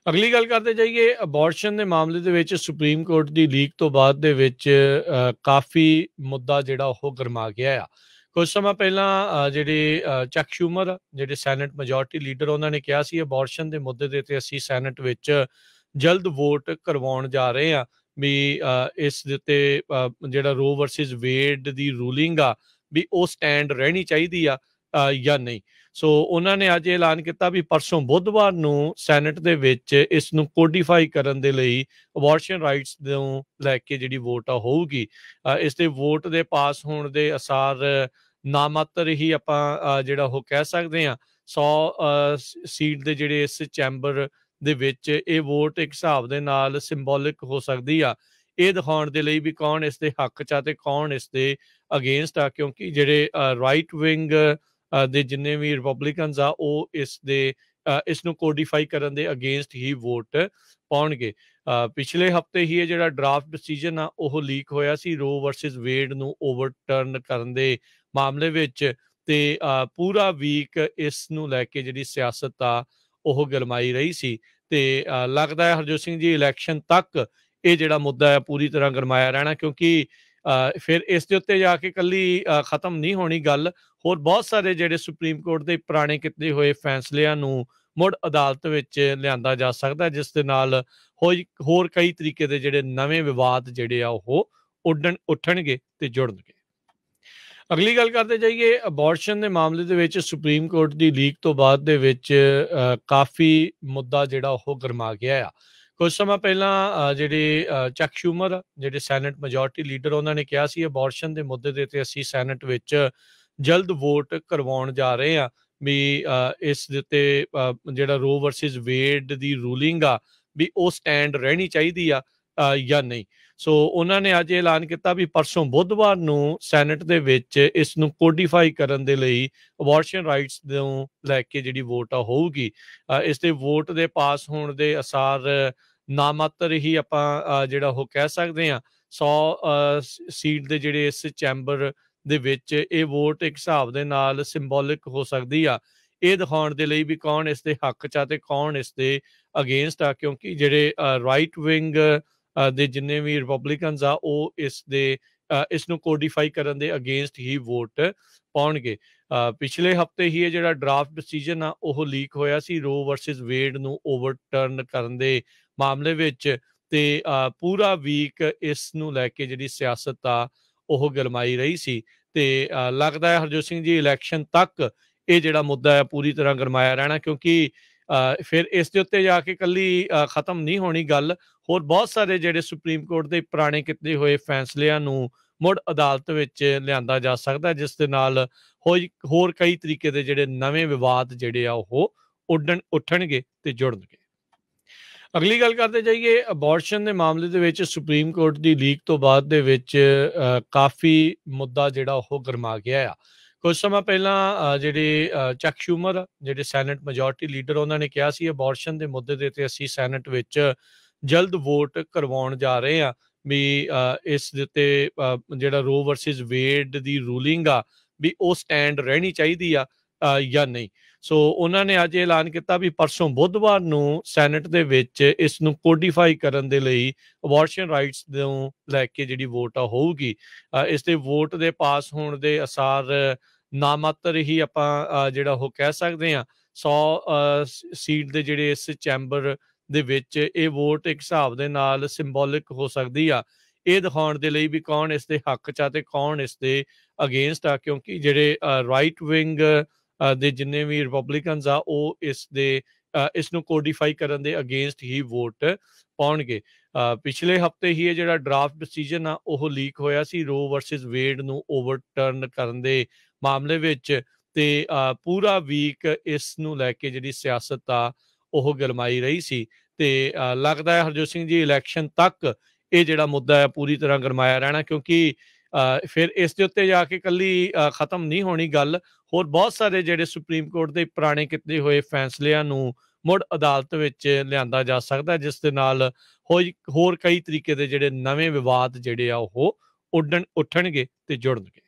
ਅਗਲੀ ਗੱਲ ਕਰਦੇ ਜਾਈਏ ਅਬੋਰਸ਼ਨ ਦੇ ਮਾਮਲੇ ਦੇ ਵਿੱਚ ਸੁਪਰੀਮ ਕੋਰਟ ਦੀ ਲੀਕ ਤੋਂ ਬਾਅਦ ਦੇ ਵਿੱਚ ਕਾਫੀ ਮੁੱਦਾ ਜਿਹੜਾ ਉਹ ਗਰਮਾ ਗਿਆ ਆ। ਕੁਝ ਸਮਾਂ ਪਹਿਲਾਂ ਚੱਕ ਸ਼ੂਮਰ ਜਿਹੜੇ ਸੈਨੇਟ ਮੈਜੋਰਟੀ ਲੀਡਰ ਉਹਨਾਂ ਨੇ ਕਿਹਾ ਸੀ ਅਬੋਰਸ਼ਨ ਦੇ ਮੁੱਦੇ ਦੇ ਉੱਤੇ ਅਸੀਂ ਸੈਨੇਟ ਵਿੱਚ ਜਲਦ ਵੋਟ ਕਰਵਾਉਣ ਜਾ ਰਹੇ ਹਾਂ ਵੀ ਇਸ ਦੇ ਉੱਤੇ ਜਿਹੜਾ ਰੋ ਵਰਸਿਸ ਵੇਡ ਦੀ ਰੂਲਿੰਗ ਆ ਵੀ ਉਹ ਸਟੈਂਡ ਰਹਿਣੀ ਚਾਹੀਦੀ ਆ ਜਾਂ ਨਹੀਂ। ਸੋ ਉਹਨਾਂ ਨੇ ਅੱਜ ਐਲਾਨ ਕੀਤਾ ਵੀ ਪਰਸੋਂ ਬੁੱਧਵਾਰ ਨੂੰ ਸੈਨੇਟ ਦੇ ਵਿੱਚ ਇਸ ਨੂੰ ਕੋਡੀਫਾਈ ਕਰਨ ਦੇ ਲਈ ਅਬੋਰਸ਼ਨ ਰਾਈਟਸ ਨੂੰ ਲੈ ਕੇ ਜਿਹੜੀ ਵੋਟ ਆ ਹੋਊਗੀ। ਇਸ ਦੇ ਵੋਟ ਦੇ ਪਾਸ ਹੋਣ ਦੇ ਅਸਾਰ ਨਾਮਾਤਰ ਹੀ ਆਪਾਂ ਜਿਹੜਾ ਉਹ ਕਹਿ ਸਕਦੇ ਹਾਂ। 100 ਸੀਟ ਦੇ ਜਿਹੜੇ ਇਸ ਚੈਂਬਰ ਦੇ ਵਿੱਚ ਇਹ ਵੋਟ ਇੱਕ ਹਿਸਾਬ ਦੇ ਨਾਲ ਸਿੰਬੋਲਿਕ ਹੋ ਸਕਦੀ ਆ ਇਹ ਦਿਖਾਉਣ ਦੇ ਲਈ ਵੀ ਕੌਣ ਇਸ ਦੇ ਹੱਕ 'ਚ ਆ ਤੇ ਕੌਣ ਇਸ ਦੇ ਅਗੇਂਸਟ ਆ, ਕਿਉਂਕਿ ਜਿਹੜੇ ਰਾਈਟ ਵਿੰਗ ਦੇ ਜਿੰਨੇ ਵੀ ਰਿਪਬਲਿਕਨਸ ਆ ਉਹ ਇਸ ਨੂੰ ਕੋਡੀਫਾਈ ਕਰਨ ਦੇ ਅਗੇਂਸਟ ਹੀ ਵੋਟ ਪਾਉਣਗੇ। ਪਿਛਲੇ ਹਫਤੇ ਹੀ ਇਹ ਜਿਹੜਾ ਡਰਾਫਟ ਡਿਸੀਜਨ ਆ ਉਹ ਲੀਕ ਹੋਇਆ ਸੀ ਰੋ ਵਰਸਿਸ ਵੇਡ ਨੂੰ ਓਵਰਟਰਨ ਕਰਨ ਦੇ ਮਾਮਲੇ ਵਿੱਚ ਤੇ ਪੂਰਾ ਵੀਕ ਇਸ ਨੂੰ ਲੈ ਕੇ ਜਿਹੜੀ ਸਿਆਸਤ ਆ ਉਹ ਗਰਮਾਈ ਰਹੀ ਸੀ ਤੇ ਲੱਗਦਾ ਹੈ ਹਰਜੋਤ ਸਿੰਘ ਜੀ ਇਲੈਕਸ਼ਨ ਤੱਕ ਇਹ ਜਿਹੜਾ ਮੁੱਦਾ ਹੈ ਪੂਰੀ ਤਰ੍ਹਾਂ ਗਰਮਾਇਆ ਰਹਿਣਾ, ਕਿਉਂਕਿ ਫਿਰ ਇਸ ਦੇ ਉੱਤੇ ਜਾ ਕੇ ਇਕੱਲੀ ਖਤਮ ਨਹੀਂ ਹੋਣੀ ਗੱਲ। ਹੋਰ ਬਹੁਤ ਸਾਰੇ ਜਿਹੜੇ ਸੁਪਰੀਮ ਕੋਰਟ ਦੇ ਪੁਰਾਣੇ ਕੀਤੇ ਹੋਏ ਫੈਸਲਿਆਂ ਨੂੰ ਮੁੜ ਅਦਾਲਤ ਵਿੱਚ ਲਿਆਂਦਾ ਜਾ ਸਕਦਾ, ਜਿਸ ਦੇ ਨਾਲ ਹੋਰ ਕਈ ਤਰੀਕੇ ਦੇ ਜਿਹੜੇ ਨਵੇਂ ਵਿਵਾਦ ਜਿਹੜੇ ਆ ਉਹ ਉੱਠਣਗੇ ਤੇ ਜੁੜਨਗੇ। ਅਗਲੀ ਗੱਲ ਕਰਦੇ ਜਾਈਏ ਅਬੋਰਸ਼ਨ ਦੇ ਮਾਮਲੇ ਦੇ ਵਿੱਚ ਸੁਪਰੀਮ ਕੋਰਟ ਦੀ ਲੀਕ ਤੋਂ ਬਾਅਦ ਦੇ ਵਿੱਚ ਕਾਫੀ ਮੁੱਦਾ ਜਿਹੜਾ ਉਹ ਗਰਮਾ ਗਿਆ ਆ। ਕੁਝ ਸਮਾਂ ਪਹਿਲਾਂ ਚੱਕ ਸ਼ੂਮਰ ਜਿਹੜੇ ਸੈਨੇਟ ਮੈਜੋਰਟੀ ਲੀਡਰ ਉਹਨਾਂ ਨੇ ਕਿਹਾ ਸੀ ਅਬੋਰਸ਼ਨ ਦੇ ਮੁੱਦੇ ਦੇ ਉੱਤੇ ਅਸੀਂ ਸੈਨੇਟ ਵਿੱਚ ਜਲਦ ਵੋਟ ਕਰਵਾਉਣ ਜਾ ਰਹੇ ਹਾਂ ਵੀ ਇਸ ਦੇ ਉੱਤੇ ਜਿਹੜਾ ਰੋ ਵਰਸਿਸ ਵੇਡ ਦੀ ਰੂਲਿੰਗ ਆ ਵੀ ਉਹ ਸਟੈਂਡ ਰਹਿਣੀ ਚਾਹੀਦੀ ਆ ਜਾਂ ਨਹੀਂ। ਸੋ ਉਹਨਾਂ ਨੇ ਅੱਜ ਐਲਾਨ ਕੀਤਾ ਵੀ ਪਰਸੋਂ ਬੁੱਧਵਾਰ ਨੂੰ ਸੈਨੇਟ ਦੇ ਵਿੱਚ ਇਸ ਨੂੰ ਕੋਡੀਫਾਈ ਕਰਨ ਦੇ ਲਈ ਅਬੋਰਸ਼ਨ ਰਾਈਟਸ ਨੂੰ ਲੈ ਕੇ ਜਿਹੜੀ ਵੋਟ ਆ ਹੋਊਗੀ। ਇਸ ਦੇ ਵੋਟ ਦੇ ਪਾਸ ਹੋਣ ਦੇ ਅਸਾਰ ਨਾਮਾਤਰ ਹੀ ਆਪਾਂ ਜਿਹੜਾ ਉਹ ਕਹਿ ਸਕਦੇ ਹਾਂ। 100 ਸੀਟ ਦੇ ਜਿਹੜੇ ਇਸ ਚੈਂਬਰ ਦੇ ਵਿੱਚ ਇਹ ਵੋਟ ਇੱਕ ਹਿਸਾਬ ਦੇ ਨਾਲ ਸਿੰਬੋਲਿਕ ਹੋ ਸਕਦੀ ਆ ਇਹ ਦਿਖਾਉਣ ਦੇ ਲਈ ਵੀ ਕੌਣ ਇਸ ਦੇ ਹੱਕ 'ਚ ਆ ਤੇ ਕੌਣ ਇਸ ਦੇ ਅਗੇਂਸਟ ਆ, ਕਿਉਂਕਿ ਜਿਹੜੇ ਰਾਈਟ ਵਿੰਗ ਦੇ ਜਿੰਨੇ ਵੀ ਰਿਪਬਲਿਕਨਸ ਆ ਉਹ ਇਸ ਨੂੰ ਕੋਡੀਫਾਈ ਕਰਨ ਦੇ ਅਗੇਂਸਟ ਹੀ ਵੋਟ ਪਾਉਣਗੇ। ਪਿਛਲੇ ਹਫਤੇ ਹੀ ਇਹ ਜਿਹੜਾ ਡਰਾਫਟ ਡਿਸੀਜਨ ਆ ਉਹ ਲੀਕ ਹੋਇਆ ਸੀ ਰੋ ਵਰਸਿਸ ਵੇਡ ਨੂੰ ਓਵਰਟਰਨ ਕਰਨ ਦੇ ਮਾਮਲੇ ਵਿੱਚ ਤੇ ਪੂਰਾ ਵੀਕ ਇਸ ਨੂੰ ਲੈ ਕੇ ਜਿਹੜੀ ਸਿਆਸਤ ਆ ਉਹ ਗਰਮਾਈ ਰਹੀ ਸੀ ਤੇ ਲੱਗਦਾ ਹੈ ਹਰਜੋਤ ਸਿੰਘ ਜੀ ਇਲੈਕਸ਼ਨ ਤੱਕ ਇਹ ਜਿਹੜਾ ਮੁੱਦਾ ਹੈ ਪੂਰੀ ਤਰ੍ਹਾਂ ਗਰਮਾਇਆ ਰਹਿਣਾ, ਕਿਉਂਕਿ ਫਿਰ ਇਸ ਦੇ ਉੱਤੇ ਜਾ ਕੇ ਇਕੱਲੀ ਖਤਮ ਨਹੀਂ ਹੋਣੀ ਗੱਲ। ਹੋਰ ਬਹੁਤ ਸਾਰੇ ਜਿਹੜੇ ਸੁਪਰੀਮ ਕੋਰਟ ਦੇ ਪੁਰਾਣੇ ਕੀਤੇ ਹੋਏ ਫੈਸਲਿਆਂ ਨੂੰ ਮੁੜ ਅਦਾਲਤ ਵਿੱਚ ਲਿਆਂਦਾ ਜਾ ਸਕਦਾ, ਜਿਸ ਦੇ ਨਾਲ ਹੋਰ ਕਈ ਤਰੀਕੇ ਦੇ ਜਿਹੜੇ ਨਵੇਂ ਵਿਵਾਦ ਜਿਹੜੇ ਆ ਉਹ ਉੱਠਣਗੇ ਤੇ ਜੁੜਨਗੇ। ਅਗਲੀ ਗੱਲ ਕਰਦੇ ਜਾਈਏ ਅਬੋਰਸ਼ਨ ਦੇ ਮਾਮਲੇ ਦੇ ਵਿੱਚ ਸੁਪਰੀਮ ਕੋਰਟ ਦੀ ਲੀਕ ਤੋਂ ਬਾਅਦ ਦੇ ਵਿੱਚ ਕਾਫੀ ਮੁੱਦਾ ਜਿਹੜਾ ਉਹ ਗਰਮਾ ਗਿਆ ਆ। ਕੁਝ ਸਮਾਂ ਪਹਿਲਾਂ ਚੱਕ ਸ਼ੂਮਰ ਜਿਹੜੇ ਸੈਨੇਟ ਮੈਜੋਰਟੀ ਲੀਡਰ ਉਹਨਾਂ ਨੇ ਕਿਹਾ ਸੀ ਅਬੋਰਸ਼ਨ ਦੇ ਮੁੱਦੇ ਦੇ ਉੱਤੇ ਅਸੀਂ ਸੈਨੇਟ ਵਿੱਚ ਜਲਦ ਵੋਟ ਕਰਵਾਉਣ ਜਾ ਰਹੇ ਹਾਂ ਵੀ ਇਸ ਦੇ ਉੱਤੇ ਜਿਹੜਾ ਰੋ ਵਰਸਿਸ ਵੇਡ ਦੀ ਰੂਲਿੰਗ ਆ ਵੀ ਉਹ ਸਟੈਂਡ ਰਹਿਣੀ ਚਾਹੀਦੀ ਆ ਜਾਂ ਨਹੀਂ। ਸੋ ਉਹਨਾਂ ਨੇ ਅੱਜ ਐਲਾਨ ਕੀਤਾ ਵੀ ਪਰਸੋਂ ਬੁੱਧਵਾਰ ਨੂੰ ਸੈਨੇਟ ਦੇ ਵਿੱਚ ਇਸ ਨੂੰ ਕੋਡੀਫਾਈ ਕਰਨ ਦੇ ਲਈ ਅਬੋਰਸ਼ਨ ਰਾਈਟਸ ਨੂੰ ਲੈ ਕੇ ਜਿਹੜੀ ਵੋਟ ਆ ਹੋਊਗੀ। ਇਸ ਦੇ ਵੋਟ ਦੇ ਪਾਸ ਹੋਣ ਦੇ ਅਸਾਰ ਨਾਮਾਤਰ ਹੀ ਆਪਾਂ ਜਿਹੜਾ ਉਹ ਕਹਿ ਸਕਦੇ ਹਾਂ। 100 ਸੀਟ ਦੇ ਜਿਹੜੇ ਇਸ ਚੈਂਬਰ ਦੇ ਵਿੱਚ ਇਹ ਵੋਟ ਇੱਕ ਹਿਸਾਬ ਦੇ ਨਾਲ ਸਿੰਬੋਲਿਕ ਹੋ ਸਕਦੀ ਆ ਇਹ ਦਿਖਾਉਣ ਦੇ ਲਈ ਵੀ ਕੌਣ ਇਸ ਦੇ ਹੱਕ 'ਚ ਆ ਤੇ ਕੌਣ ਇਸ ਦੇ ਅਗੇਂਸਟ ਆ, ਕਿਉਂਕਿ ਜਿਹੜੇ ਰਾਈਟ ਵਿੰਗ ਦੇ ਜਿੰਨੇ ਵੀ ਰਿਪਬਲਿਕਨਸ ਆ ਉਹ ਇਸ ਨੂੰ ਕੋਡੀਫਾਈ ਕਰਨ ਦੇ ਅਗੇਂਸਟ ਹੀ ਵੋਟ ਪਾਉਣਗੇ। ਪਿਛਲੇ ਹਫਤੇ ਹੀ ਇਹ ਜਿਹੜਾ ਡਰਾਫਟ ਡਿਸੀਜਨ ਆ ਉਹ ਲੀਕ ਹੋਇਆ ਸੀ ਰੋ ਵਰਸਿਸ ਵੇਡ ਨੂੰ ਓਵਰਟਰਨ ਕਰਨ ਦੇ ਮਾਮਲੇ ਵਿੱਚ ਤੇ ਪੂਰਾ ਵੀਕ ਇਸ ਨੂੰ ਲੈ ਕੇ ਜਿਹੜੀ ਸਿਆਸਤ ਆ ਉਹ ਗਰਮਾਈ ਰਹੀ ਸੀ ਤੇ ਲੱਗਦਾ ਹੈ ਹਰਜੋਤ ਸਿੰਘ ਜੀ ਇਲੈਕਸ਼ਨ ਤੱਕ ਇਹ ਜਿਹੜਾ ਮੁੱਦਾ ਹੈ ਪੂਰੀ ਤਰ੍ਹਾਂ ਗਰਮਾਇਆ ਰਹਿਣਾ, ਕਿਉਂਕਿ ਫਿਰ ਇਸ ਦੇ ਉੱਤੇ ਜਾ ਕੇ ਇਕੱਲੀ ਖਤਮ ਨਹੀਂ ਹੋਣੀ ਗੱਲ। ਹੋਰ ਬਹੁਤ ਸਾਰੇ ਜਿਹੜੇ ਸੁਪਰੀਮ ਕੋਰਟ ਦੇ ਪੁਰਾਣੇ ਕੀਤੇ ਹੋਏ ਫੈਸਲਿਆਂ ਨੂੰ ਮੁੜ ਅਦਾਲਤ ਵਿੱਚ ਲਿਆਂਦਾ ਜਾ ਸਕਦਾ, ਜਿਸ ਦੇ ਨਾਲ ਹੋਰ ਕਈ ਤਰੀਕੇ ਦੇ ਜਿਹੜੇ ਨਵੇਂ ਵਿਵਾਦ ਜਿਹੜੇ ਆ ਉਹ ਉੱਠਣਗੇ ਤੇ ਜੁੜਨਗੇ।